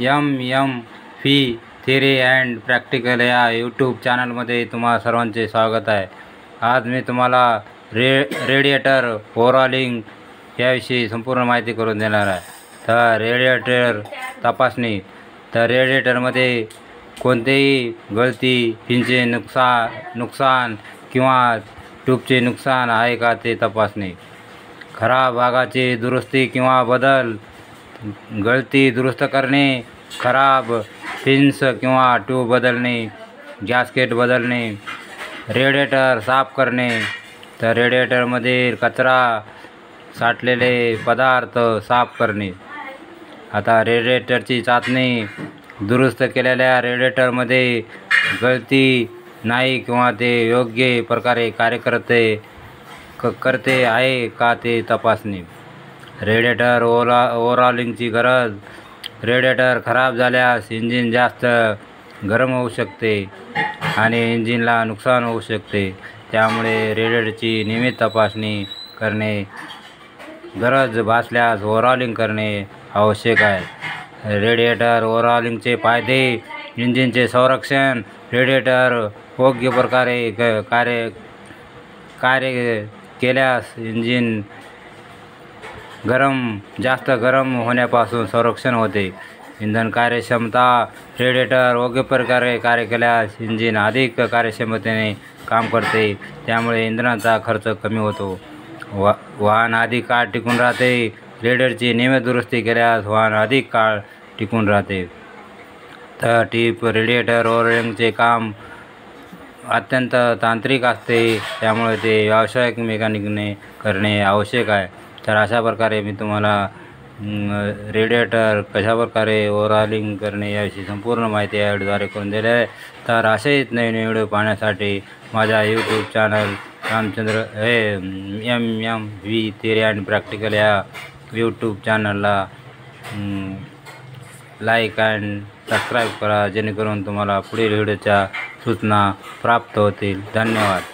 MMV theory and practical या YouTube चॅनलमध्ये तुम्हा सर्वांचे स्वागत आहे। आज मी तुम्हाला रेडिएटर ओव्हरऑलिंग याविषयी संपूर्ण माहिती करून देणार आहे। तर रेडिएटर तपासणी, तर रेडिएटरमध्ये कोणतेही गळती, पिनचे नुकसान किंवा ट्यूबचे नुकसान आहे का ते तपासणे, खराब भागाची दुरुस्ती किंवा बदल, गळती दुरुस्त करणे, खराब पिन्स किंवा ट्यूब बदलणे, गॅस्केट बदलणे, रेडिएटर साफ करणे, तर रेडिएटरमधील कचरा, साठलेले पदार्थ साफ करणे। आता रेडिएटरची चाचणी, दुरुस्त केलेल्या रेडिएटरमध्ये गळती नाही किंवा ते योग्य प्रकारे कार्य करते आहे का ते तपासणे। रेडिएटर ओव्हरऑलिंगची गरज, रेडिएटर खराब झाल्यास इंजिन जास्त गरम होऊ शकते आणि इंजिनला नुकसान होऊ शकते, त्यामुळे रेडिएटरची नियमित तपासणी करणे, गरज भासल्यास ओव्हरऑलिंग करणे आवश्यक आहे। रेडिएटर ओव्हरऑलिंगचे फायदे, इंजिनचे संरक्षण, रेडिएटर योग्य प्रकारे कार्य केल्यास इंजिन जास्त गरम होण्यापासून संरक्षण होते। इंधन कार्यक्षमता, रेडिएटर योग्य प्रकारे कार्य केल्यास इंजिन अधिक कार्यक्षमतेने काम करते, त्यामुळे इंधनाचा खर्च कमी होतो। वाहन अधिक काळ टिकून राहते, रेडिएटरची नियमित दुरुस्ती केल्यास वाहन अधिक काळ टिकून राहते। तर रेडिएटर ओव्हरऑलिंगचे काम अत्यंत तांत्रिक असते, त्यामुळे ते व्यावसायिक मेकॅनिकने करणे आवश्यक आहे। तर अशा प्रकारे मी तुम्हाला रेडिएटर कशाप्रकारे ओव्हरऑलिंग करणे याविषयी संपूर्ण माहिती या व्हिडिओद्वारे करून दिली आहे। तर असेच नवीन व्हिडिओ पाहण्यासाठी माझ्या YouTube channel Ramchandra MMV theory and practical या यूट्यूब चॅनलला लाईक अँड सबस्क्राईब करा, जेणेकरून तुम्हाला पुढील व्हिडिओच्या सूचना प्राप्त होतील। धन्यवाद।